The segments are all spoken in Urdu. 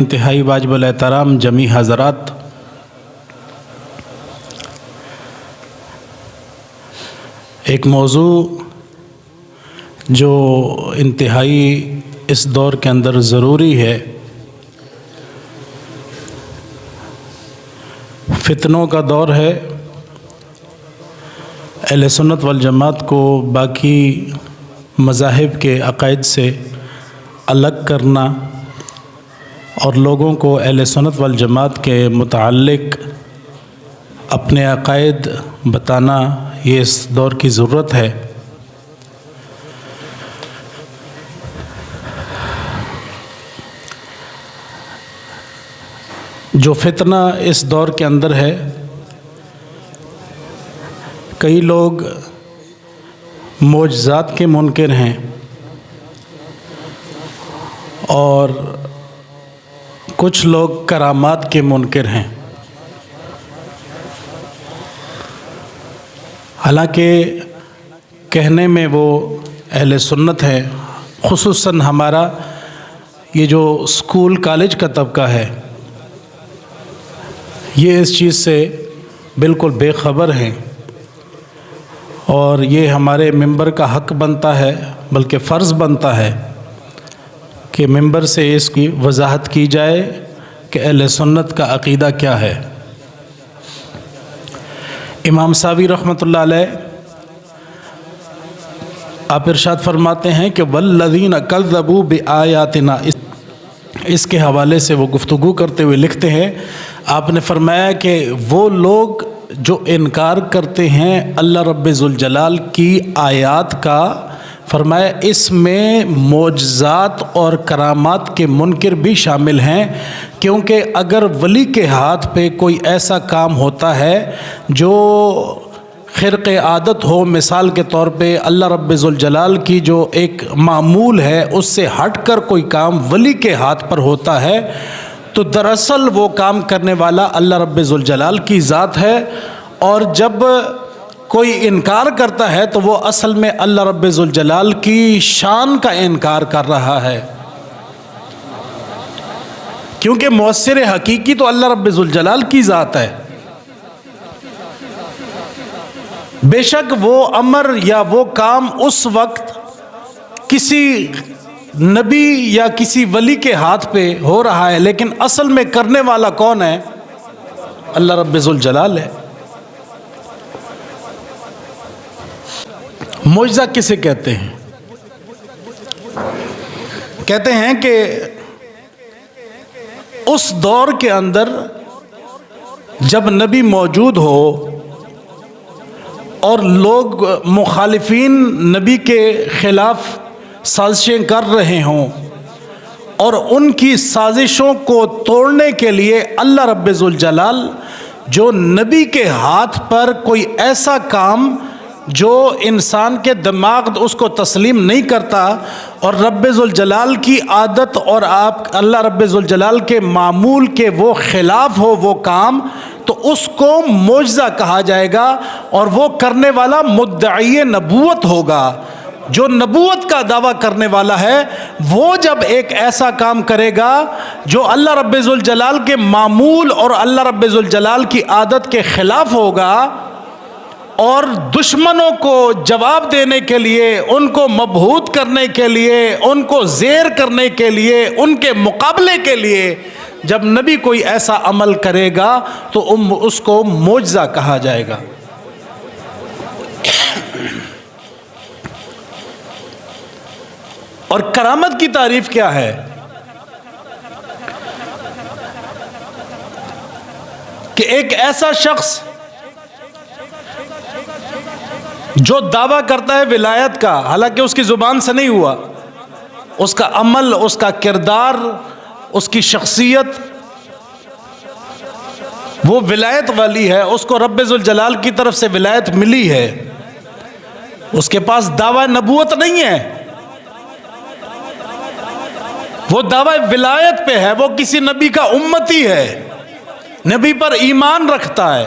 انتہائی واجب الاحترام جمی حضرات، ایک موضوع جو انتہائی اس دور کے اندر ضروری ہے، فتنوں کا دور ہے۔ اہل سنت والجماعت کو باقی مذاہب کے عقائد سے الگ کرنا اور لوگوں کو اہل سنت والجماعت کے متعلق اپنے عقائد بتانا، یہ اس دور کی ضرورت ہے۔ جو فتنہ اس دور کے اندر ہے، کئی لوگ معجزات کے منکر ہیں اور کچھ لوگ کرامات کے منکر ہیں۔ حالانکہ کہنے میں وہ اہل سنت ہے، خصوصاً ہمارا یہ جو اسکول کالج کا طبقہ ہے، یہ اس چیز سے بالکل بے خبر ہیں، اور یہ ہمارے ممبر کا حق بنتا ہے، بلکہ فرض بنتا ہے کہ ممبر سے اس کی وضاحت کی جائے کہ اہل سنت کا عقیدہ کیا ہے۔ امام ساوی رحمۃ اللہ علیہ آپ ارشاد فرماتے ہیں کہ والذین کذبوا بآیاتنا، اس کے حوالے سے وہ گفتگو کرتے ہوئے لکھتے ہیں، آپ نے فرمایا کہ وہ لوگ جو انکار کرتے ہیں اللہ رب ذوالجلال کی آیات کا، فرمایا اس میں معجزات اور کرامات کے منکر بھی شامل ہیں، کیونکہ اگر ولی کے ہاتھ پہ کوئی ایسا کام ہوتا ہے جو خرق عادت ہو، مثال کے طور پہ اللہ رب ذوالجلال کی جو ایک معمول ہے اس سے ہٹ کر کوئی کام ولی کے ہاتھ پر ہوتا ہے، تو دراصل وہ کام کرنے والا اللہ رب ذوالجلال کی ذات ہے، اور جب کوئی انکار کرتا ہے تو وہ اصل میں اللہ رب ذوالجلال کی شان کا انکار کر رہا ہے، کیونکہ مؤثر حقیقی تو اللہ رب ذوالجلال کی ذات ہے۔ بے شک وہ امر یا وہ کام اس وقت کسی نبی یا کسی ولی کے ہاتھ پہ ہو رہا ہے، لیکن اصل میں کرنے والا کون ہے؟ اللہ رب ذوالجلال ہے۔ معجزہ کسے کہتے ہیں؟ کہتے ہیں کہ اس دور کے اندر جب نبی موجود ہو اور لوگ مخالفین نبی کے خلاف سازشیں کر رہے ہوں، اور ان کی سازشوں کو توڑنے کے لیے اللہ رب ذوالجلال جو نبی کے ہاتھ پر کوئی ایسا کام جو انسان کے دماغ اس کو تسلیم نہیں کرتا، اور رب ذوالجلال کی عادت اور آپ اللہ رب ذوالجلال کے معمول کے وہ خلاف ہو وہ کام، تو اس کو معجزہ کہا جائے گا، اور وہ کرنے والا مدعی نبوت ہوگا۔ جو نبوت کا دعویٰ کرنے والا ہے وہ جب ایک ایسا کام کرے گا جو اللہ رب ذوالجلال کے معمول اور اللہ رب ذوالجلال کی عادت کے خلاف ہوگا، اور دشمنوں کو جواب دینے کے لیے، ان کو مبہوت کرنے کے لیے، ان کو زیر کرنے کے لیے، ان کے مقابلے کے لیے جب نبی کوئی ایسا عمل کرے گا تو اس کو معجزہ کہا جائے گا۔ اور کرامت کی تعریف کیا ہے؟ کہ ایک ایسا شخص جو دعویٰ کرتا ہے ولایت کا، حالانکہ اس کی زبان سے نہیں ہوا، اس کا عمل، اس کا کردار، اس کی شخصیت وہ ولایت والی ہے، اس کو رب ذوالجلال کی طرف سے ولایت ملی ہے، اس کے پاس دعویٰ نبوت نہیں ہے، وہ دعویٰ ولایت پہ ہے، وہ کسی نبی کا امتی ہے، نبی پر ایمان رکھتا ہے،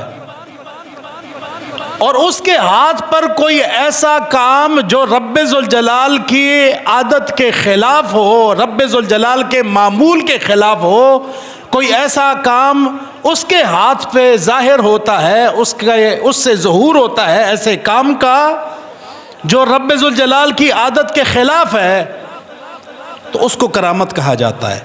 اور اس کے ہاتھ پر کوئی ایسا کام جو رب ذوالجلال کی عادت کے خلاف ہو، رب ذوالجلال کے معمول کے خلاف ہو، کوئی ایسا کام اس کے ہاتھ پہ ظاہر ہوتا ہے، اس سے ظہور ہوتا ہے ایسے کام کا جو رب ذوالجلال کی عادت کے خلاف ہے، تو اس کو کرامت کہا جاتا ہے۔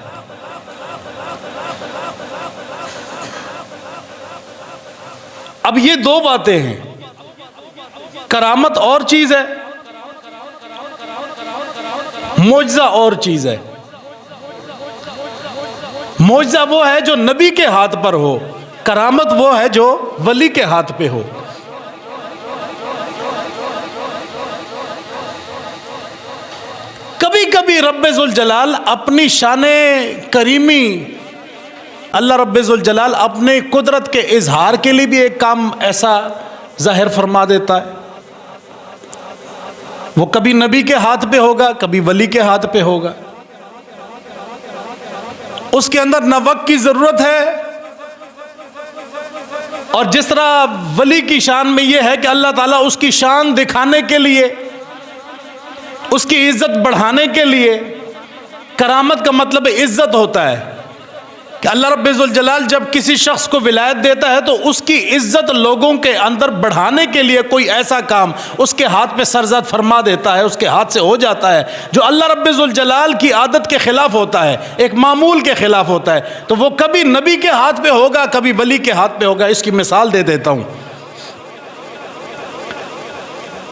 اب یہ دو باتیں ہیں، کرامت اور چیز ہے، معجزہ اور چیز ہے۔ معجزہ وہ ہے جو نبی کے ہاتھ پر ہو، کرامت وہ ہے جو ولی کے ہاتھ پہ ہو۔ کبھی کبھی رب ذوالجلال اپنی شان کریمی، اللہ رب ذوالجلال اپنے قدرت کے اظہار کے لیے بھی ایک کام ایسا ظاہر فرما دیتا ہے۔ وہ کبھی نبی کے ہاتھ پہ ہوگا، کبھی ولی کے ہاتھ پہ ہوگا۔ اس کے اندر نہ وقت کی ضرورت ہے، اور جس طرح ولی کی شان میں یہ ہے کہ اللہ تعالیٰ اس کی شان دکھانے کے لیے، اس کی عزت بڑھانے کے لیے، کرامت کا مطلب عزت ہوتا ہے کہ اللہ رب ذوالجلال جب کسی شخص کو ولایت دیتا ہے تو اس کی عزت لوگوں کے اندر بڑھانے کے لیے کوئی ایسا کام اس کے ہاتھ پہ سرزد فرما دیتا ہے، اس کے ہاتھ سے ہو جاتا ہے جو اللہ رب ذوالجلال کی عادت کے خلاف ہوتا ہے، ایک معمول کے خلاف ہوتا ہے، تو وہ کبھی نبی کے ہاتھ پہ ہوگا، کبھی ولی کے ہاتھ پہ ہوگا۔ اس کی مثال دے دیتا ہوں۔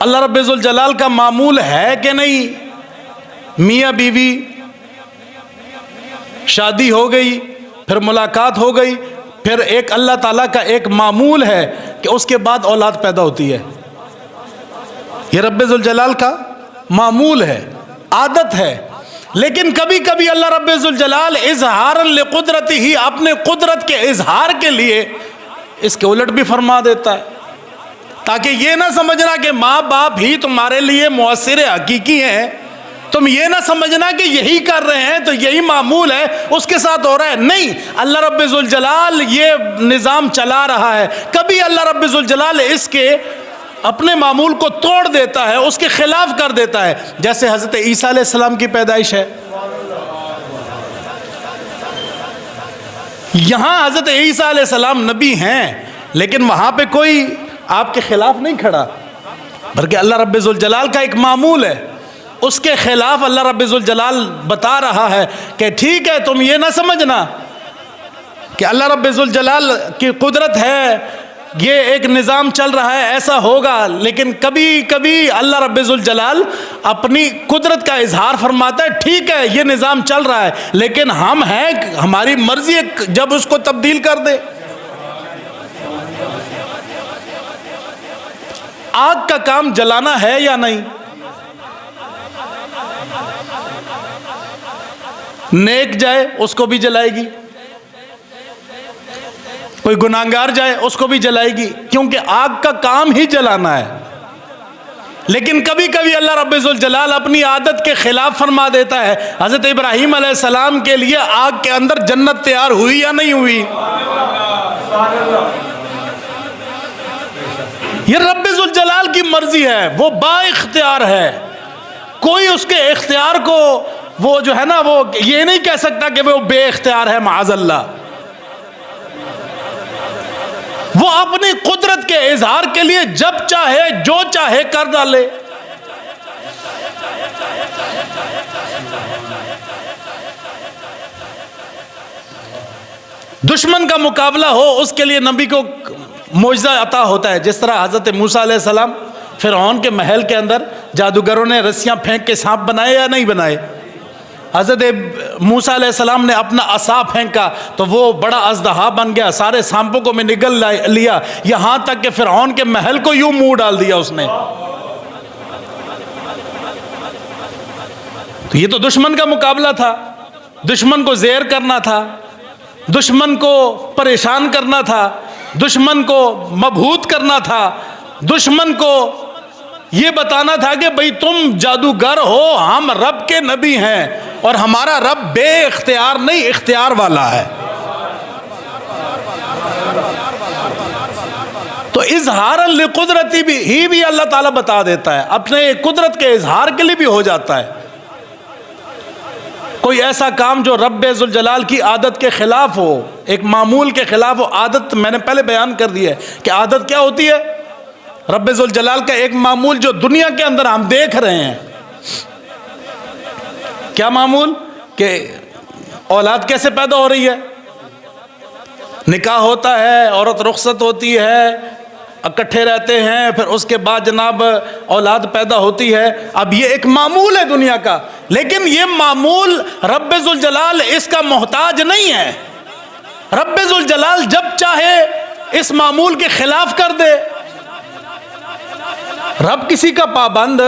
اللہ رب ذوالجلال کا معمول ہے کہ نہیں، میاں بیوی شادی ہو گئی، پھر ملاقات ہو گئی، پھر ایک اللہ تعالیٰ کا ایک معمول ہے کہ اس کے بعد اولاد پیدا ہوتی ہے۔ یہ رب ذوالجلال کا معمول ہے، عادت ہے۔ لیکن کبھی کبھی اللہ رب ذوالجلال اظہارا لقدرتہ، اپنے قدرت کے اظہار کے لیے اس کے الٹ بھی فرما دیتا ہے، تاکہ یہ نہ سمجھنا کہ ماں باپ ہی تمہارے لیے مؤثر حقیقی ہیں، تم یہ نہ سمجھنا کہ یہی کر رہے ہیں تو یہی معمول ہے، اس کے ساتھ ہو رہا ہے۔ نہیں، اللہ رب ذوالجلال یہ نظام چلا رہا ہے۔ کبھی اللہ رب ذوالجلال اس کے اپنے معمول کو توڑ دیتا ہے، اس کے خلاف کر دیتا ہے، جیسے حضرت عیسیٰ علیہ السلام کی پیدائش ہے۔ یہاں حضرت عیسیٰ علیہ السلام نبی ہیں، لیکن وہاں پہ کوئی آپ کے خلاف نہیں کھڑا، بلکہ اللہ رب ذوالجلال کا ایک معمول ہے، اس کے خلاف اللہ رب ذوالجلال بتا رہا ہے کہ ٹھیک ہے، تم یہ نہ سمجھنا کہ اللہ رب ذوالجلال کی قدرت ہے، یہ ایک نظام چل رہا ہے، ایسا ہوگا، لیکن کبھی کبھی اللہ رب ذوالجلال اپنی قدرت کا اظہار فرماتا ہے، ٹھیک ہے یہ نظام چل رہا ہے، لیکن ہم ہیں، ہماری مرضی ہے جب اس کو تبدیل کر دے۔ آگ کا کام جلانا ہے یا نہیں؟ نیک جائے اس کو بھی جلائے گی، کوئی گناہگار جائے اس کو بھی جلائے گی، کیونکہ آگ کا کام ہی جلانا ہے۔ لیکن کبھی کبھی اللہ رب ذوالجلال اپنی عادت کے خلاف فرما دیتا ہے۔ حضرت ابراہیم علیہ السلام کے لیے آگ کے اندر جنت تیار ہوئی یا نہیں ہوئی؟ یہ رب ذوالجلال کی مرضی ہے، وہ با اختیار ہے، کوئی اس کے اختیار کو وہ جو ہے نا وہ یہ نہیں کہہ سکتا کہ وہ بے اختیار ہے، معاذ اللہ۔ وہ اپنی قدرت کے اظہار کے لیے جب چاہے جو چاہے کر ڈالے۔ دشمن کا مقابلہ ہو اس کے لیے نبی کو معجزہ عطا ہوتا ہے، جس طرح حضرت موسیٰ علیہ السلام فرعون کے محل کے اندر جادوگروں نے رسیاں پھینک کے سانپ بنائے یا نہیں بنائے؟ حضرت موسیٰ علیہ السلام نے اپنا عصا پھینکا تو وہ بڑا اژدہا بن گیا، سارے سانپوں کو میں نگل لیا، یہاں تک کہ فرعون کے محل کو یوں منہ ڈال دیا اس نے۔ تو یہ تو دشمن کا مقابلہ تھا، دشمن کو زیر کرنا تھا، دشمن کو پریشان کرنا تھا، دشمن کو مبہوت کرنا تھا، دشمن کو یہ بتانا تھا کہ بھئی تم جادوگر ہو، ہم رب کے نبی ہیں، اور ہمارا رب بے اختیار نہیں، اختیار والا ہے۔ تو اظہار لقدرتی بھی اللہ تعالیٰ بتا دیتا ہے، اپنے قدرت کے اظہار کے لیے بھی ہو جاتا ہے۔ کوئی ایسا کام جو رب ذوالجلال کی عادت کے خلاف ہو، ایک معمول کے خلاف ہو، عادت میں نے پہلے بیان کر دی ہے کہ عادت کیا ہوتی ہے، رب ذوالجلال کا ایک معمول جو دنیا کے اندر ہم دیکھ رہے ہیں، کیا معمول؟ کہ اولاد کیسے پیدا ہو رہی ہے، نکاح ہوتا ہے، عورت رخصت ہوتی ہے، اکٹھے رہتے ہیں، پھر اس کے بعد جناب اولاد پیدا ہوتی ہے۔ اب یہ ایک معمول ہے دنیا کا، لیکن یہ معمول رب ذوالجلال اس کا محتاج نہیں ہے۔ رب ذوالجلال جب چاہے اس معمول کے خلاف کر دے، رب کسی کا پابند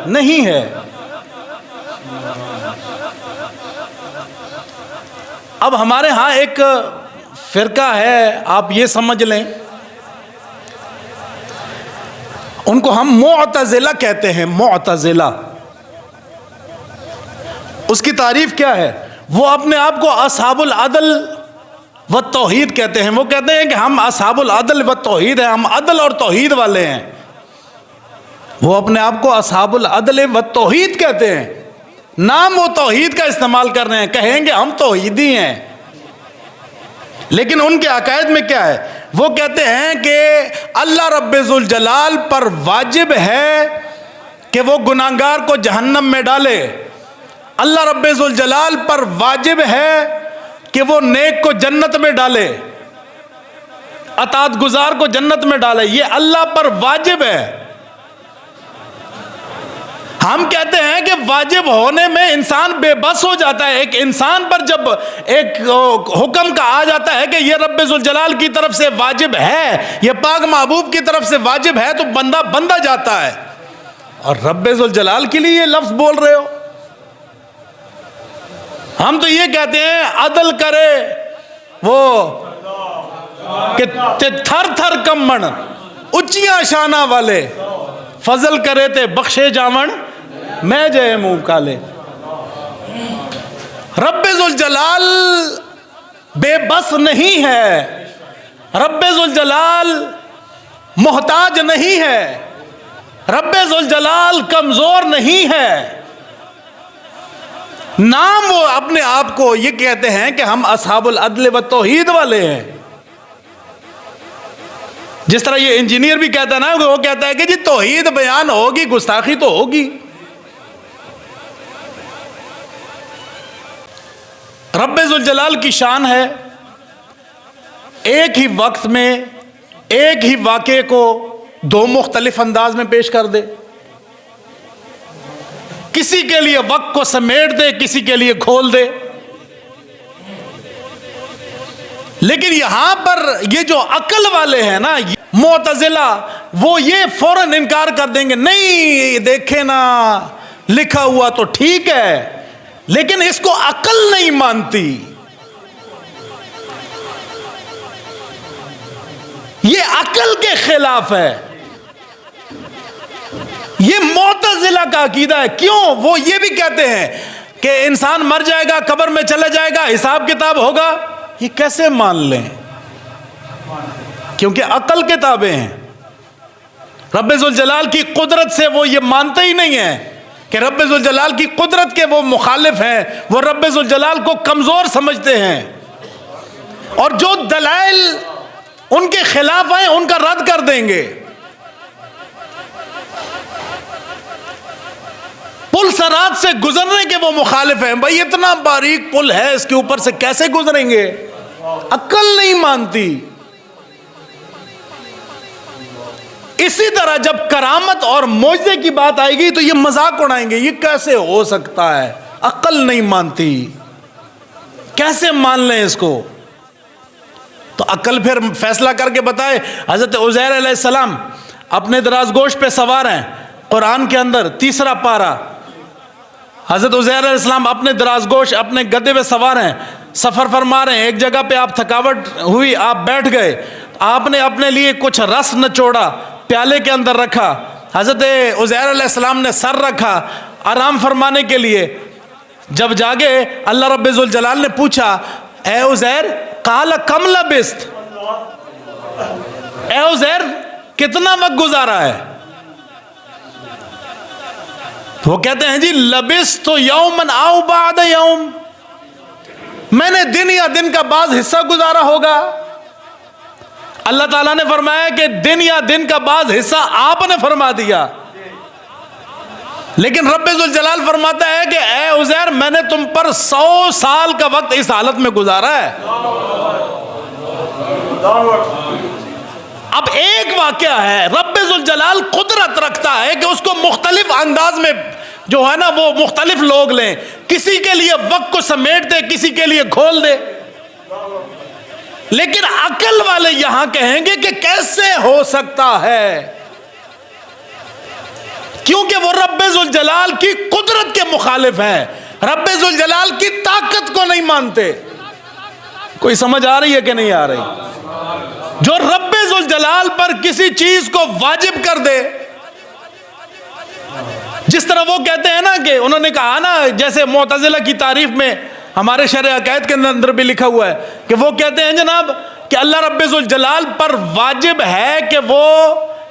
نہیں ہے۔ اب ہمارے ہاں ایک فرقہ ہے، آپ یہ سمجھ لیں، ان کو ہم معتزلہ کہتے ہیں، معتزلہ۔ اس کی تعریف کیا ہے؟ وہ اپنے آپ کو اصحاب العدل و توحید کہتے ہیں۔ وہ کہتے ہیں کہ ہم اصحاب العدل و توحید ہیں، ہم عدل اور توحید والے ہیں۔ وہ اپنے آپ کو اصحاب العدل و توحید کہتے ہیں، نام وہ توحید کا استعمال کر رہے ہیں، کہیں گے ہم توحیدی ہیں، لیکن ان کے عقائد میں کیا ہے؟ وہ کہتے ہیں کہ اللہ رب ذوالجلال پر واجب ہے کہ وہ گناہگار کو جہنم میں ڈالے، اللہ رب ذوالجلال پر واجب ہے کہ وہ نیک کو جنت میں ڈالے، اطاعت گزار کو جنت میں ڈالے، یہ اللہ پر واجب ہے۔ ہم کہتے ہیں کہ واجب ہونے میں انسان بے بس ہو جاتا ہے۔ ایک انسان پر جب ایک حکم کا آ جاتا ہے کہ یہ رب ذوالجلال کی طرف سے واجب ہے، یہ پاک محبوب کی طرف سے واجب ہے، تو بندہ جاتا ہے۔ اور رب ذوالجلال کے لیے یہ لفظ بول رہے ہو؟ ہم تو یہ کہتے ہیں عدل کرے وہ کہ تھر تھر کمن اچیاں شانہ والے، فضل کرے تے بخشے جاون میں جے منہ کالے۔ رب ذوالجلال بے بس نہیں ہے، رب ذوالجلال محتاج نہیں ہے، رب ذوالجلال کمزور نہیں ہے۔ نام وہ اپنے آپ کو یہ کہتے ہیں کہ ہم اصحاب العدل و توحید والے ہیں۔ جس طرح یہ انجینئر بھی کہتا ہے نا، وہ کہتا ہے کہ جی توحید بیان ہوگی، گستاخی تو ہوگی۔ رب ذوالجلال کی شان ہے ایک ہی وقت میں ایک ہی واقعے کو دو مختلف انداز میں پیش کر دے، کسی کے لیے وقت کو سمیٹ دے، کسی کے لیے کھول دے۔ لیکن یہاں پر یہ جو عقل والے ہیں نا، معتزلہ، وہ یہ فوراً انکار کر دیں گے، نہیں دیکھیں نا لکھا ہوا تو ٹھیک ہے، لیکن اس کو عقل نہیں مانتی، یہ عقل کے خلاف ہے، یہ معتزلہ کا عقیدہ ہے۔ کیوں؟ وہ یہ بھی کہتے ہیں کہ انسان مر جائے گا، قبر میں چلا جائے گا، حساب کتاب ہوگا۔ یہ کیسے مان لیں؟ کیونکہ عقل کے تابع ہیں۔ رب ذوالجلال کی قدرت سے وہ یہ مانتے ہی نہیں ہیں کہ رب ذوالجلال کی قدرت کے وہ مخالف ہیں، وہ رب ذوالجلال کو کمزور سمجھتے ہیں، اور جو دلائل ان کے خلاف آئیں ان کا رد کر دیں گے۔ پل صراط سے گزرنے کے وہ مخالف ہیں، بھائی اتنا باریک پل ہے، اس کے اوپر سے کیسے گزریں گے؟ عقل نہیں مانتی۔ اسی طرح جب کرامت اور معجزے کی بات آئے گی تو یہ مذاق اڑائیں گے، یہ کیسے ہو سکتا ہے، عقل نہیں مانتی، کیسے مان لیں اس کو؟ تو عقل پھر فیصلہ کر کے بتائے۔ حضرت عزیر علیہ السلام اپنے دراز گوش پہ سوار ہیں، قرآن کے اندر 3 پارہ، حضرت عزیر علیہ السلام اپنے دراز گوش اپنے گدے پہ سوار ہیں، سفر فرما رہے ہیں، ایک جگہ پہ آپ تھکاوٹ ہوئی، آپ بیٹھ گئے، آپ نے اپنے لیے کچھ رس نچوڑا، پیالے کے اندر رکھا، حضرت عزیر علیہ السلام نے سر رکھا آرام فرمانے کے لیے۔ جب جاگے اللہ رب ذوالجلال نے پوچھا، اے عزیر قال کم لبست، اے عزیر کتنا وقت گزارا ہے؟ وہ کہتے ہیں جی لبثت یومن او بعد یوم، میں نے دن یا دن کا بعض حصہ گزارا ہوگا۔ اللہ تعالیٰ نے فرمایا کہ دن یا دن کا بعض حصہ آپ نے فرما دیا، لیکن رب ذوالجلال فرماتا ہے کہ اے عزیر میں نے تم پر 100 سال کا وقت اس حالت میں گزارا ہے۔ اب ایک واقعہ ہے، رب ذوالجلال قدرت رکھتا ہے کہ اس کو مختلف انداز میں جو ہے نا وہ مختلف لوگ لیں، کسی کے لیے وقت کو سمیٹ دے، کسی کے لیے کھول دے، لیکن عقل والے یہاں کہیں گے کہ کیسے ہو سکتا ہے، کیونکہ وہ رب ذوالجلال کی قدرت کے مخالف ہیں، رب ذوالجلال کی طاقت کو نہیں مانتے۔ کوئی سمجھ آ رہی ہے کہ نہیں آ رہی؟ جو رب ذوالجلال پر کسی چیز کو واجب کر دے، جس طرح وہ کہتے ہیں نا کہ انہوں نے کہا نا، جیسے معتزلہ کی تعریف میں ہمارے شرح عقائد کے اندر بھی لکھا ہوا ہے کہ وہ کہتے ہیں جناب کہ اللہ رب ذوالجلال پر واجب ہے کہ وہ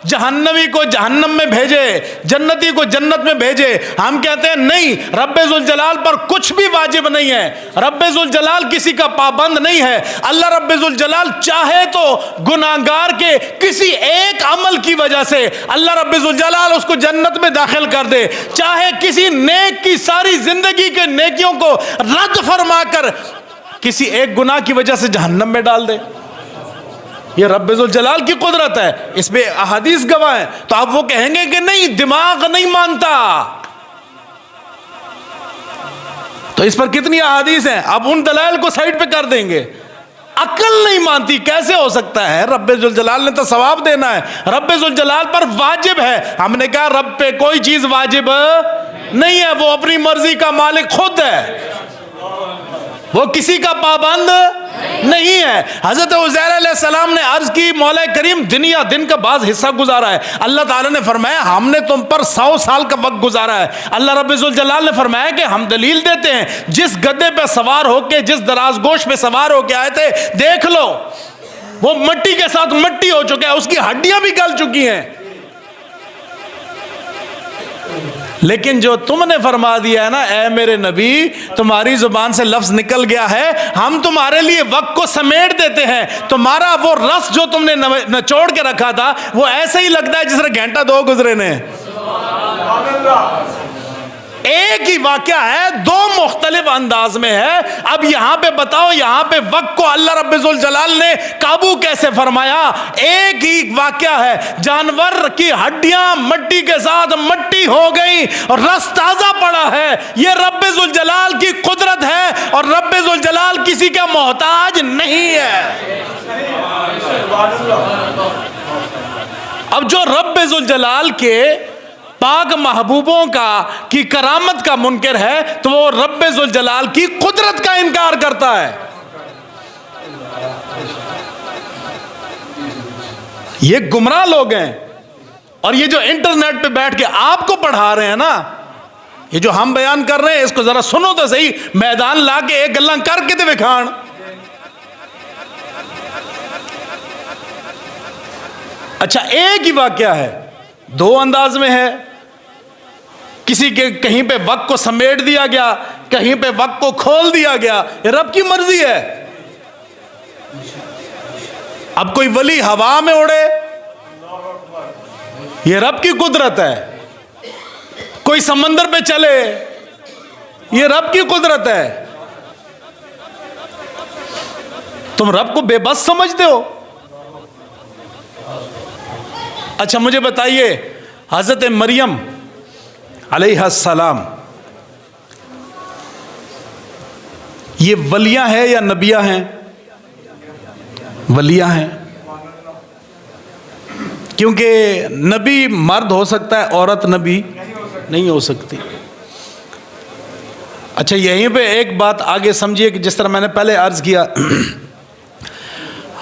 جہنمی کو جہنم میں بھیجے، جنتی کو جنت میں بھیجے۔ ہم کہتے ہیں نہیں، رب ذوالجلال پر کچھ بھی واجب نہیں ہے، رب ذوالجلال کسی کا پابند نہیں ہے۔ اللہ رب ذوالجلال چاہے تو گناہگار کے کسی ایک عمل کی وجہ سے اللہ رب ذوالجلال اس کو جنت میں داخل کر دے، چاہے کسی نیک کی ساری زندگی کے نیکیوں کو رد فرما کر کسی ایک گناہ کی وجہ سے جہنم میں ڈال دے۔ یہ رب ذوالجلال کی قدرت ہے، اس پہ احادیث گواہ ہیں۔ تو آپ وہ کہیں گے کہ نہیں، دماغ نہیں مانتا، تو اس پر کتنی احادیث ہیں، آپ ان دلائل کو سائڈ پہ کر دیں گے۔ عقل نہیں مانتی، کیسے ہو سکتا ہے؟ رب ذوالجلال نے تو ثواب دینا ہے، رب ذوالجلال پر واجب ہے۔ ہم نے کہا رب پہ کوئی چیز واجب نہیں ہے، وہ اپنی مرضی کا مالک خود ہے، وہ کسی کا پابند نہیں ہے۔ حضرت عزیر علیہ السلام نے عرض کی مولا کریم دن یا دن کا بعض حصہ گزارا ہے، اللہ تعالیٰ نے فرمایا ہم نے تم پر 100 سال کا وقت گزارا ہے۔ اللہ رب ذوالجلال نے فرمایا کہ ہم دلیل دیتے ہیں، جس گدے پہ سوار ہو کے، جس دراز گوش پہ سوار ہو کے آئے تھے، دیکھ لو وہ مٹی کے ساتھ مٹی ہو چکا ہے، اس کی ہڈیاں بھی گل چکی ہیں، لیکن جو تم نے فرما دیا ہے نا اے میرے نبی، تمہاری زبان سے لفظ نکل گیا ہے، ہم تمہارے لیے وقت کو سمیٹ دیتے ہیں، تمہارا وہ رس جو تم نے نچوڑ کے رکھا تھا وہ ایسے ہی لگتا ہے جس طرح گھنٹہ 2 گزرے نے۔ ایک ہی واقعہ ہے، 2 مختلف انداز میں ہے۔ اب یہاں پہ بتاؤ، یہاں پہ وقت کو اللہ رب ذوالجلال نے قابو کیسے فرمایا؟ ایک ہی واقعہ ہے، جانور کی ہڈیاں مٹی کے ساتھ مٹی ہو گئی اور رس تازہ پڑا ہے، یہ رب ذوالجلال کی قدرت ہے، اور رب ذوالجلال کسی کا محتاج نہیں ہے۔ اب جو رب ذوالجلال کے پاک محبوبوں کی کرامت کا منکر ہے تو وہ رب ذوالجلال کی قدرت کا انکار کرتا ہے۔ یہ گمراہ لوگ ہیں، اور یہ جو انٹرنیٹ پہ بیٹھ کے آپ کو پڑھا رہے ہیں نا، یہ جو ہم بیان کر رہے ہیں اس کو ذرا سنو تو صحیح، میدان لا کے ایک گلاں کر کے تے وکھان۔ اچھا ایک ہی واقعہ ہے، 2 انداز میں ہے، کسی کے کہیں پہ وقت کو سمیٹ دیا گیا، کہیں پہ وقت کو کھول دیا گیا، یہ رب کی مرضی ہے۔ اب کوئی ولی ہوا میں اڑے، یہ رب کی قدرت ہے، کوئی سمندر پہ چلے، یہ رب کی قدرت ہے۔ تم رب کو بے بس سمجھتے ہو؟ اچھا مجھے بتائیے، حضرت مریم علیہ السلام یہ ولیاں ہیں یا نبیہ ہیں؟ ولیاں ہیں، کیونکہ نبی مرد ہو سکتا ہے، عورت نبی نہیں ہو سکتی۔ اچھا یہیں پہ ایک بات آگے سمجھیے کہ جس طرح میں نے پہلے عرض کیا،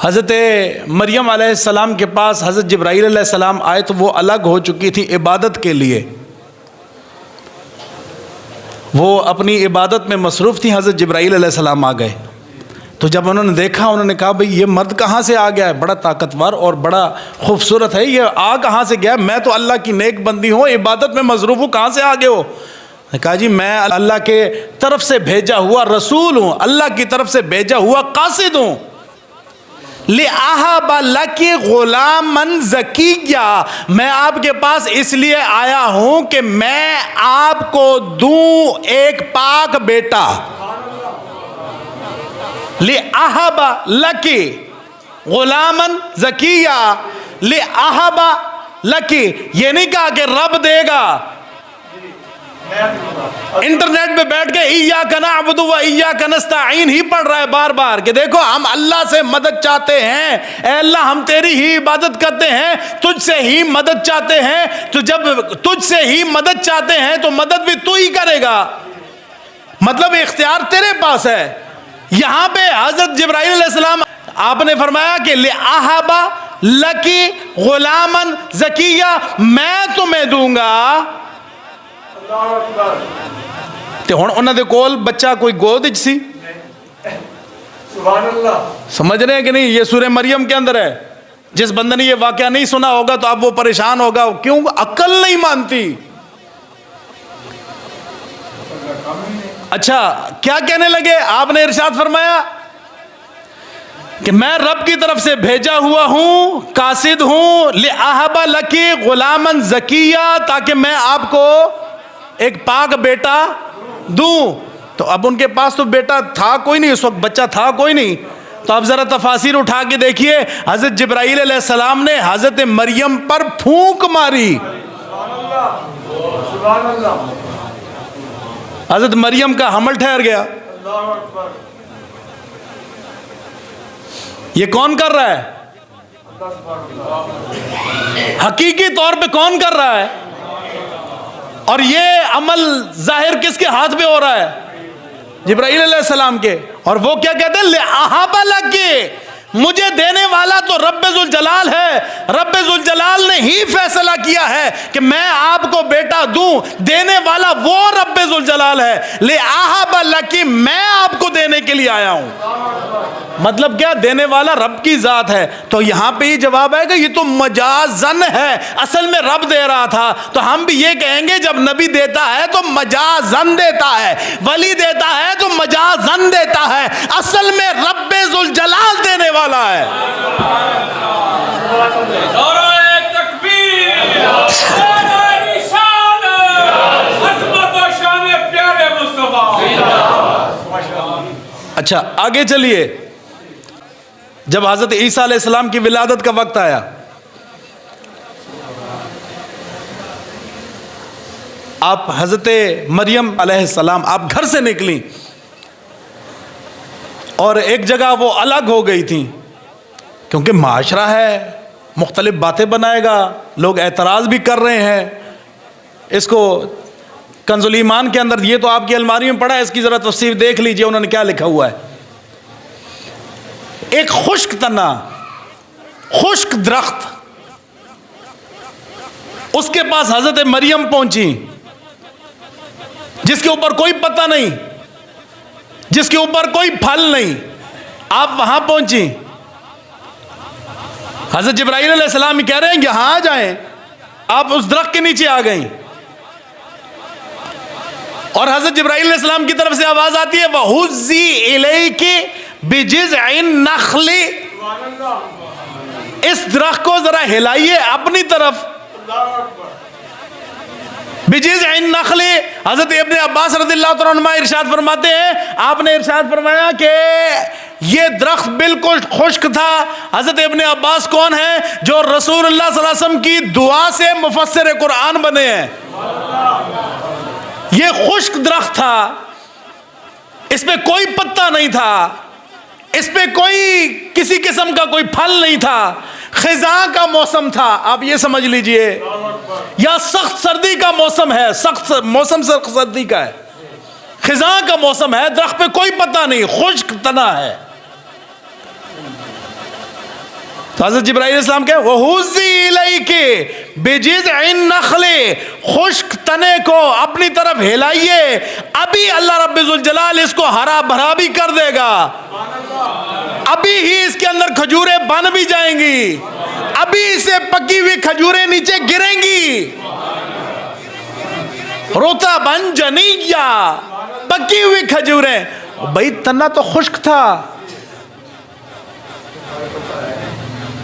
حضرت مریم علیہ السلام کے پاس حضرت جبرائیل علیہ السلام آئے تو وہ الگ ہو چکی تھی عبادت کے لیے، وہ اپنی عبادت میں مصروف تھی، حضرت جبرائیل علیہ السلام آ گئے تو جب انہوں نے دیکھا انہوں نے کہا بھئی یہ مرد کہاں سے آ گیا ہے، بڑا طاقتور اور بڑا خوبصورت ہے، یہ آ کہاں سے گیا ہے؟ میں تو اللہ کی نیک بندی ہوں، عبادت میں مصروف ہوں، کہاں سے آ گئے ہو؟ نے کہا جی میں اللہ کے طرف سے بھیجا ہوا رسول ہوں، اللہ کی طرف سے بھیجا ہوا قاصد ہوں۔ لِأَهَبَ لَكِ غُلَامًا زَكِيًّا، میں آپ کے پاس اس لیے آیا ہوں کہ میں آپ کو دوں ایک پاک بیٹا۔ لِأَهَبَ لَكِ غُلَامًا زَكِيًّا، لِأَهَبَ لَكِ، یہ نہیں کہا کہ رب دے گا۔ انٹرنیٹ پہ بیٹھ کے ایاک نعبد و ایاک نستعین ہی پڑھ رہا ہے بار بار کہ دیکھو ہم اللہ سے مدد چاہتے ہیں، اے اللہ ہم تیری ہی عبادت کرتے ہیں، تجھ سے ہی مدد چاہتے ہیں، تو جب تجھ سے ہی مدد چاہتے ہیں تو مدد بھی تو ہی کرے گا، مطلب اختیار تیرے پاس ہے۔ یہاں پہ حضرت جبرائیل علیہ السلام آپ نے فرمایا کہ لِأَهَبَ لَكِ غُلَامًا زَكِيًّا، میں تمہیں دوں گا۔ تے ہن انہاں دے کول بچہ کوئی گود وچ سی، سبحان اللہ، سمجھ رہے ہیں کہ نہیں؟ یہ سورہ مریم کے اندر ہے۔ جس بندے نے یہ واقعہ نہیں سنا ہوگا تو اب وہ پریشان ہوگا، کیوں؟ عقل نہیں مانتی۔ اچھا کیا کہنے لگے؟ آپ نے ارشاد فرمایا کہ میں رب کی طرف سے بھیجا ہوا ہوں، قاصد ہوں، لِأَهَبَ لَكِ غُلَامًا زَكِيًّا، تاکہ میں آپ کو ایک پاک بیٹا دوں۔ تو اب ان کے پاس تو بیٹا تھا کوئی نہیں، اس وقت بچہ تھا کوئی نہیں، تو اب ذرا تفاسیر اٹھا کے دیکھیے، حضرت جبرائیل علیہ السلام نے حضرت مریم پر پھونک ماری، سبحان اللہ، حضرت مریم کا حمل ٹھہر گیا۔ اللہ اکبر، یہ کون کر رہا ہے؟ حقیقی طور پہ کون کر رہا ہے؟ اور یہ عمل ظاہر کس کے ہاتھ پہ ہو رہا ہے؟ جبرائیل علیہ السلام کے۔ اور وہ کیا کہتے ہیں؟ لِأَهَبَ لَكِ، مجھے دینے والا تو رب ذوالجلال ہے، رب ذوالجلال نے ہی فیصلہ کیا ہے کہ میں آپ کو بیٹا دوں، دینے والا وہ رب ذوالجلال ہے۔ لِأَهَبَ لَكِ، میں آپ کو دینے کے لیے آیا ہوں۔ مطلب کیا؟ دینے والا رب کی ذات ہے۔ تو یہاں پہ یہ جواب ہے کہ یہ تو مجازن ہے، اصل میں رب دے رہا تھا۔ تو ہم بھی یہ کہیں گے جب نبی دیتا ہے تو مجازن دیتا ہے، ولی دیتا ہے تو مجازن دیتا ہے، اصل میں رب ذوالجلال دینے والا ہے۔ نعرہ تکبیر، نعرہ رسالت، عظمت و شان پیارے مصطفیٰ۔ اچھا آگے چلیے، جب حضرت عیسیٰ علیہ السلام کی ولادت کا وقت آیا، آپ حضرت مریم علیہ السلام آپ گھر سے نکلیں اور ایک جگہ وہ الگ ہو گئی تھیں، کیونکہ معاشرہ ہے، مختلف باتیں بنائے گا، لوگ اعتراض بھی کر رہے ہیں۔ اس کو کنز الایمان کے اندر، یہ تو آپ کی الماری میں پڑا ہے، اس کی ذرا تفسیر دیکھ لیجئے، انہوں نے کیا لکھا ہوا ہے۔ ایک خشک تنا، خشک درخت، اس کے پاس حضرت مریم پہنچی، جس کے اوپر کوئی پتہ نہیں، جس کے اوپر کوئی پھل نہیں، آپ وہاں پہنچی۔ حضرت جبرائیل علیہ السلام کہہ رہے ہیں یہاں آ جائیں، آپ اس درخت کے نیچے آ گئیں، اور حضرت جبرائیل علیہ السلام کی طرف سے آواز آتی ہے وَهُزِّي إِلَيْكِ بِجِذْعِ النَّخْلِ، اس درخت کو ذرا ہلائیے اپنی طرف۔ بِجِذْعِ النَّخْلِ، حضرت ابن عباس رضی اللہ عنہ ارشاد فرماتے ہیں، آپ نے ارشاد فرمایا کہ یہ درخت بالکل خشک تھا۔ حضرت ابن عباس کون ہیں؟ جو رسول اللہ صلی اللہ علیہ وسلم کی دعا سے مفسر قرآن بنے ہیں۔ یہ خشک درخت تھا، اس پہ کوئی پتا نہیں تھا، اس پہ کوئی کسی قسم کا کوئی پھل نہیں تھا، خزاں کا موسم تھا، آپ یہ سمجھ لیجئے، یا سخت سردی کا موسم ہے، سخت موسم سخت سردی کا ہے، خزاں کا موسم ہے، درخت پہ کوئی پتا نہیں، خشک تنا ہے۔ تو حضرت جبرائیل علیہ السلام کہے وَهُزِّي إِلَيْكِ بِجِذْعِ النَّخْلِ، خشک تنے کو اپنی طرف ہلائیے، ابھی اللہ رب ذوالجلال اس کو ہرا بھرا بھی کر دے گا۔ ابھی ہی اس کے اندر کھجوریں بن بھی جائیں گی, ابھی سے پکی ہوئی کھجوریں نیچے گریں گی. روتا بن جنیا, پکی ہوئی کھجوریں. بھائی تنا تو خشک تھا,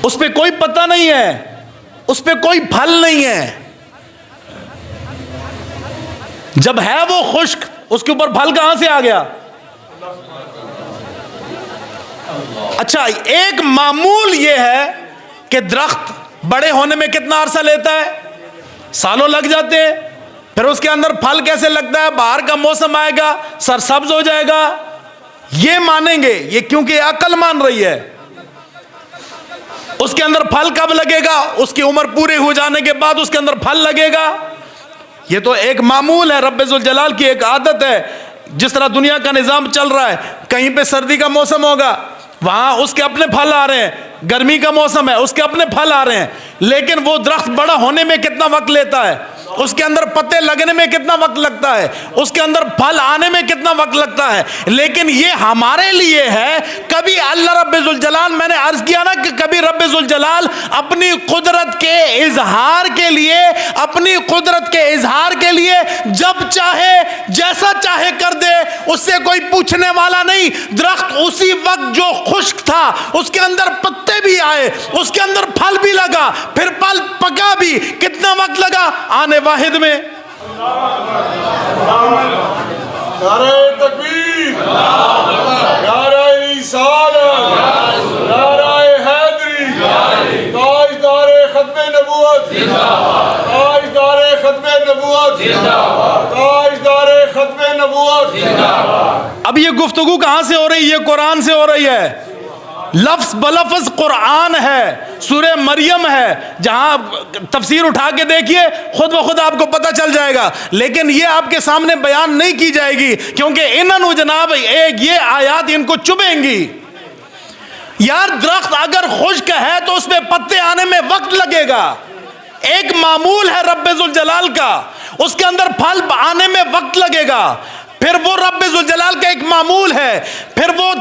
اس پہ کوئی پتہ نہیں ہے, اس پہ کوئی پھل نہیں ہے. جب ہے وہ خشک, اس کے اوپر پھل کہاں سے آ گیا؟ اچھا, ایک معمول یہ ہے کہ درخت بڑے ہونے میں کتنا عرصہ لیتا ہے؟ سالوں لگ جاتے ہیں. پھر اس کے اندر پھل کیسے لگتا ہے؟ باہر کا موسم آئے گا, سرسبز ہو جائے گا. یہ مانیں گے, یہ کیونکہ عقل مان رہی ہے. اس کے اندر پھل کب لگے گا؟ اس کی عمر پوری ہو جانے کے بعد اس کے اندر پھل لگے گا. یہ تو ایک معمول ہے, رب ذوالجلال کی ایک عادت ہے. جس طرح دنیا کا نظام چل رہا ہے, کہیں پہ سردی کا موسم ہوگا, وہاں اس کے اپنے پھل آ رہے ہیں. گرمی کا موسم ہے, اس کے اپنے پھل آ رہے ہیں. لیکن وہ درخت بڑا ہونے میں کتنا وقت لیتا ہے, اس کے اندر پتے لگنے میں کتنا وقت لگتا ہے, اس کے اندر پھل آنے میں کتنا وقت لگتا ہے. لیکن یہ ہمارے لیے ہے. کبھی اللہ رب ذوالجلال, میں نے عرض کیا نا کہ کبھی رب ذوالجلال اپنی قدرت کے اظہار کے لیے, اپنی قدرت کے اظہار کے لیے جب چاہے جیسا چاہے کر دے, اس سے کوئی پوچھنے والا نہیں. درخت اسی وقت جو خشک تھا, اس کے اندر پتے بھی آئے, اس کے اندر پھل بھی لگا, پھر پھل پکا بھی. کتنا وقت لگا؟ آنے واحد میں. نعرہ تکبیر, نعرہ رسالت, نعرہ حیدری, تاجدار ختم نبوت, تاجدار ختم نبوت, تاجدار ختم نبوت. اب یہ گفتگو کہاں سے ہو رہی ہے؟ یہ قرآن سے ہو رہی ہے. لفظ بلفظ قرآن ہے, سورہ مریم ہے. جہاں تفسیر اٹھا کے دیکھیے, خود بخود آپ کو پتہ چل جائے گا. لیکن یہ آپ کے سامنے بیان نہیں کی جائے گی, کیونکہ انہوں جناب یہ آیات ان کو چبھیں گی. یار درخت اگر خشک ہے تو اس میں پتے آنے میں وقت لگے گا. ایک معمول ہے رب ذوالجلال کا, اس کے اندر پھل آنے میں وقت لگے گا. پھر وہ رب ذوالجلال کا ایک معمول ہے, پھر وہ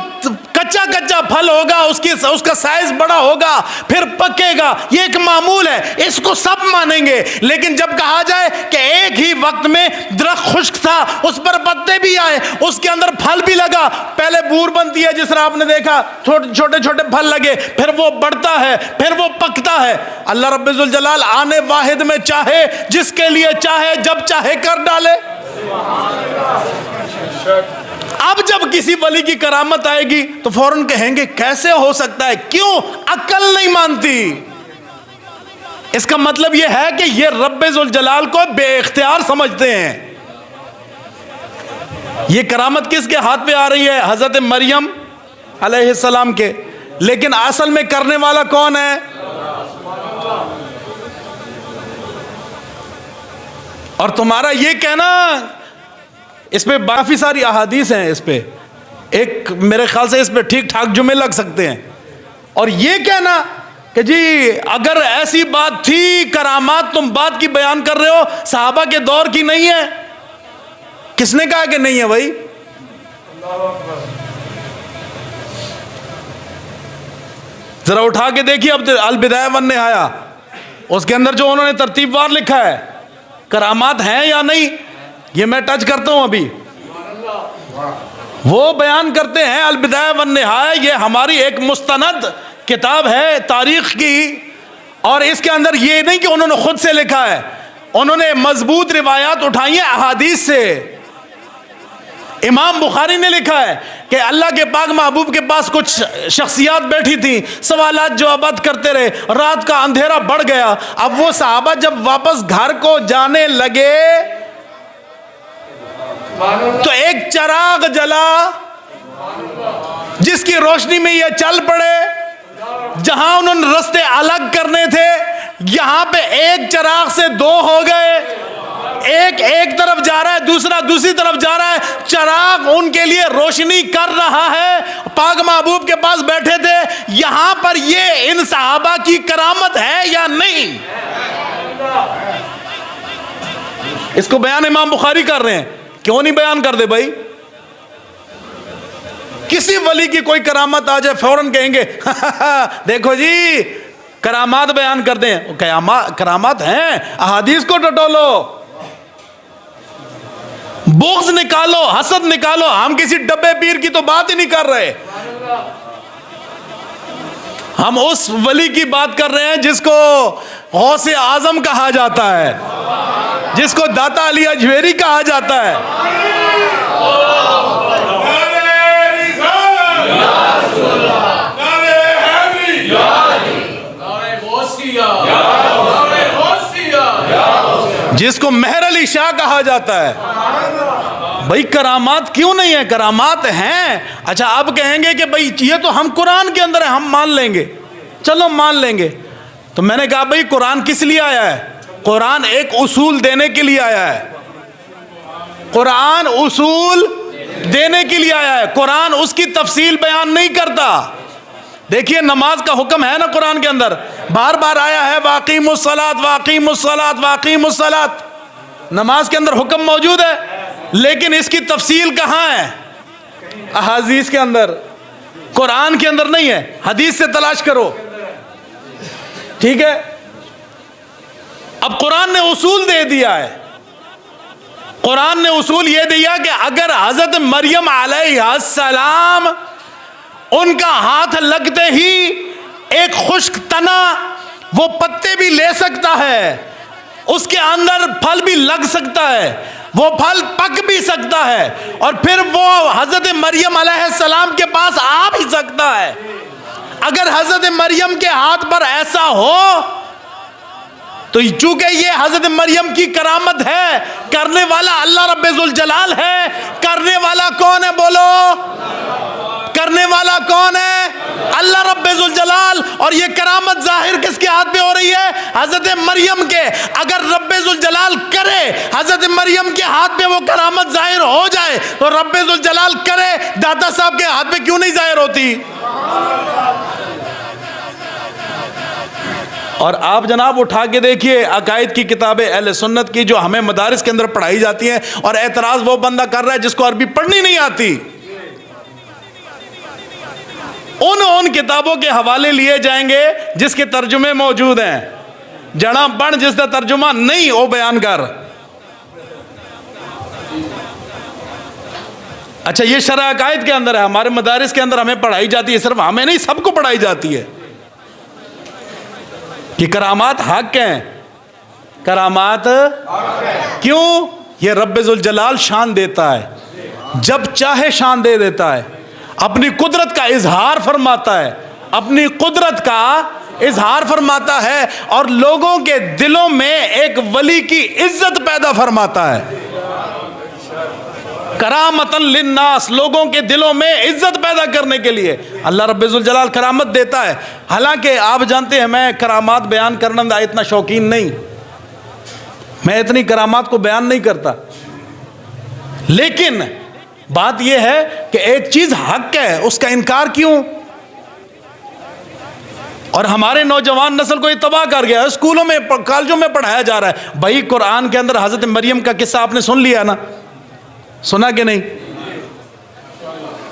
کچا کچا پھل ہوگا, اس کا سائز بڑا ہوگا, پھر پکے گا. یہ ایک معمول ہے, اس کو سب مانیں گے. لیکن جب کہا جائے کہ ایک ہی وقت میں درخت خشک تھا, اس پر پتے بھی آئے, اس کے اندر پھل بھی لگا. پہلے بور بنتی ہے, جس طرح آپ نے دیکھا, چھوٹے چھوٹے پھل لگے, پھر وہ بڑھتا ہے, پھر وہ پکتا ہے. اللہ رب ذوالجلال آنے واحد میں چاہے جس کے لیے چاہے جب چاہے کر ڈالے. اب جب کسی ولی کی کرامت آئے گی تو فوراً کہیں گے کیسے ہو سکتا ہے, کیوں؟ عقل نہیں مانتی. اس کا مطلب یہ ہے کہ یہ رب ذوالجلال کو بے اختیار سمجھتے ہیں. یہ کرامت کس کے ہاتھ پہ آ رہی ہے؟ حضرت مریم علیہ السلام کے. لیکن اصل میں کرنے والا کون ہے؟ اور تمہارا یہ کہنا, اس پہ کافی ساری احادیث ہیں, اس پہ ایک میرے خیال سے اس پہ ٹھیک ٹھاک جمعے لگ سکتے ہیں. اور یہ کہنا کہ جی اگر ایسی بات تھی, کرامات تم بات کی بیان کر رہے ہو, صحابہ کے دور کی نہیں ہے. کس نے کہا کہ نہیں ہے بھائی؟ ذرا اٹھا کے دیکھیے اب البدایہ والنہایہ, اس کے اندر جو انہوں نے ترتیب وار لکھا ہے, کرامات ہیں یا نہیں, یہ میں ٹچ کرتا ہوں ابھی. وہ بیان کرتے ہیں البدایہ والنہایہ, یہ ہماری ایک مستند کتاب ہے تاریخ کی. اور اس کے اندر یہ نہیں کہ انہوں نے خود سے لکھا ہے, انہوں نے مضبوط روایات اٹھائی ہیں احادیث سے. امام بخاری نے لکھا ہے کہ اللہ کے پاک محبوب کے پاس کچھ شخصیات بیٹھی تھیں, سوالات جوابات کرتے رہے, رات کا اندھیرا بڑھ گیا. اب وہ صحابہ جب واپس گھر کو جانے لگے تو ایک چراغ جلا, جس کی روشنی میں یہ چل پڑے. جہاں انہوں نے رستے الگ کرنے تھے, یہاں پہ ایک چراغ سے دو ہو گئے. ایک طرف جا رہا ہے, دوسرا دوسری طرف جا رہا ہے. چراغ ان کے لیے روشنی کر رہا ہے. پاک محبوب کے پاس بیٹھے تھے. یہاں پر یہ ان صحابہ کی کرامت ہے یا نہیں؟ اس کو بیان امام بخاری کر رہے ہیں, کیوں نہیں بیان کر دے بھائی؟ کسی ولی کی کوئی کرامت آ جائے فوراً کہیں گے دیکھو جی کرامات بیان کر دیں. کرامات ہیں, احادیث کو ٹٹولو, بغض نکالو, حسد نکالو. ہم کسی ڈبے پیر کی تو بات ہی نہیں کر رہے, ہم اس ولی کی بات کر رہے ہیں جس کو غوث اعظم کہا جاتا ہے, جس کو داتا علی اجویری کہا جاتا ہے. جس کو مہر علی شاہ کہا جاتا ہے. بھائی کرامات کیوں نہیں ہے؟ کرامات ہیں. اچھا اب کہیں گے کہ بھائی یہ تو ہم قرآن کے اندر ہے, ہم مان لیں گے. چلو مان لیں گے. تو میں نے کہا بھائی قرآن کس لیے آیا ہے؟ قرآن ایک اصول دینے کے لیے آیا ہے. قرآن اصول دینے کے لیے آیا ہے. قرآن اس کی تفصیل بیان نہیں کرتا. دیکھیے نماز کا حکم ہے نا قرآن کے اندر, بار بار آیا ہے واقیموا الصلاۃ واقیموا الصلاۃ واقیموا الصلاۃ. نماز کے اندر حکم موجود ہے, لیکن اس کی تفصیل کہاں ہے؟ احادیث کے اندر, قرآن کے اندر نہیں ہے. حدیث سے تلاش کرو, ٹھیک ہے. اب قرآن نے اصول دے دیا ہے. قرآن نے اصول یہ دیا کہ اگر حضرت مریم علیہ السلام ان کا ہاتھ لگتے ہی ایک خشک تنا وہ پتے بھی لے سکتا ہے, اس کے اندر پھل بھی لگ سکتا ہے, وہ پھل پک بھی سکتا ہے, اور پھر وہ حضرت مریم علیہ السلام کے پاس آ بھی سکتا ہے. اگر حضرت مریم کے ہاتھ پر ایسا ہو تو چونکہ یہ حضرت مریم کی کرامت ہے, کرنے والا اللہ رب ذوالجلال ہے. کرنے والا کون ہے بولو؟ کرنے والا کون ہے؟ اللہ رب ذوالجلال. اور یہ کرامت ظاہر کس کے ہاتھ پہ ہو رہی ہے؟ حضرت مریم کے. اگر رب ذوالجلال کرے حضرت مریم کے ہاتھ پہ وہ کرامت ظاہر ہو جائے, تو رب ذوالجلال کرے داتا صاحب کے ہاتھ پہ کیوں نہیں ظاہر ہوتی؟ اور آپ جناب اٹھا کے دیکھیے عقائد کی کتابیں اہل سنت کی جو ہمیں مدارس کے اندر پڑھائی جاتی ہیں, اور اعتراض وہ بندہ کر رہا ہے جس کو عربی پڑھنی نہیں آتی. ان کتابوں کے حوالے لیے جائیں گے جس کے ترجمے موجود ہیں. جڑا پڑھ جس کا ترجمہ نہیں وہ بیان کر. اچھا یہ شرح عقائد کے اندر ہے, ہمارے مدارس کے اندر ہمیں پڑھائی جاتی ہے, صرف ہمیں نہیں سب کو پڑھائی جاتی ہے کہ کرامات حق ہیں. کرامات کیوں؟ یہ رب ذوالجلال شان دیتا ہے, جب چاہے شان دے دیتا ہے, اپنی قدرت کا اظہار فرماتا ہے, اپنی قدرت کا اظہار فرماتا ہے, اور لوگوں کے دلوں میں ایک ولی کی عزت پیدا فرماتا ہے. کرامتن للناس, لوگوں کے دلوں میں عزت پیدا کرنے کے لیے اللہ رب ذوالجلال کرامت دیتا ہے. حالانکہ آپ جانتے ہیں میں کرامات بیان کرنے کا اتنا شوقین نہیں, میں اتنی کرامات کو بیان نہیں کرتا, لیکن بات یہ ہے کہ ایک چیز حق ہے اس کا انکار کیوں؟ اور ہمارے نوجوان نسل کو یہ تباہ کر گیا. اسکولوں میں کالجوں میں پڑھایا جا رہا ہے. بھائی قرآن کے اندر حضرت مریم کا قصہ آپ نے سن لیا نا, سنا کہ نہیں؟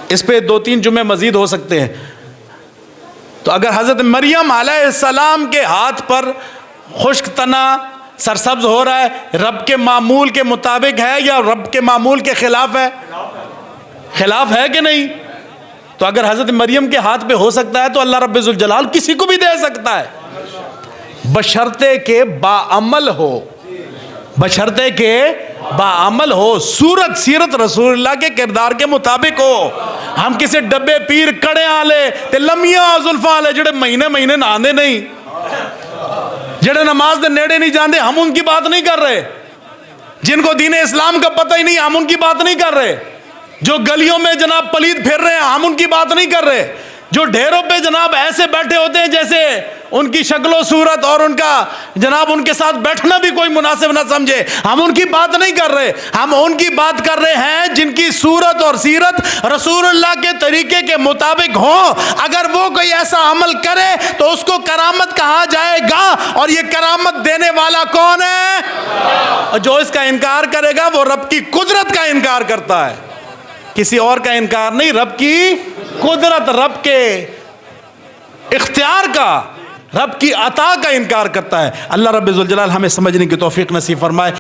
اس پہ 2-3 جمعے مزید ہو سکتے ہیں. تو اگر حضرت مریم علیہ السلام کے ہاتھ پر خشک تنا سرسبز ہو رہا ہے, رب کے معمول کے مطابق ہے یا رب کے معمول کے خلاف ہے؟ خلاف ہے کہ نہیں؟ تو اگر حضرت مریم کے ہاتھ پہ ہو سکتا ہے تو اللہ رب ذوالجلال کسی کو بھی دے سکتا ہے, بشرطے کہ باعمل ہو. بشرطے کہ باعمل ہو, صورت سیرت رسول اللہ کے کردار کے مطابق ہو. ہم کسی ڈبے پیر کڑے آلے تے لمیاں زلفاں آلے جڑے مہینے مہینے نہاندے نہیں, جڑے نماز دے نیڑے نہیں جاندے, ہم ان کی بات نہیں کر رہے. جن کو دین اسلام کا پتہ ہی نہیں ہم ان کی بات نہیں کر رہے. جو گلیوں میں جناب پلید پھر رہے ہیں ہم ان کی بات نہیں کر رہے. جو ڈھیروں پہ جناب ایسے بیٹھے ہوتے ہیں جیسے ان کی شکل و صورت اور ان کا جناب ان کے ساتھ بیٹھنا بھی کوئی مناسب نہ سمجھے, ہم ان کی بات نہیں کر رہے. ہم ان کی بات کر رہے ہیں جن کی صورت اور سیرت رسول اللہ کے طریقے کے مطابق ہو. اگر وہ کوئی ایسا عمل کرے تو اس کو کرامت کہا جائے گا. اور یہ کرامت دینے والا کون ہے؟ جو اس کا انکار کرے گا وہ رب کی قدرت کا انکار کرتا ہے. کسی اور کا انکار نہیں، رب کی قدرت، رب کے اختیار کا، رب کی عطا کا انکار کرتا ہے۔ اللہ رب ذوالجلال ہمیں سمجھنے کی توفیق نصیب فرمائے۔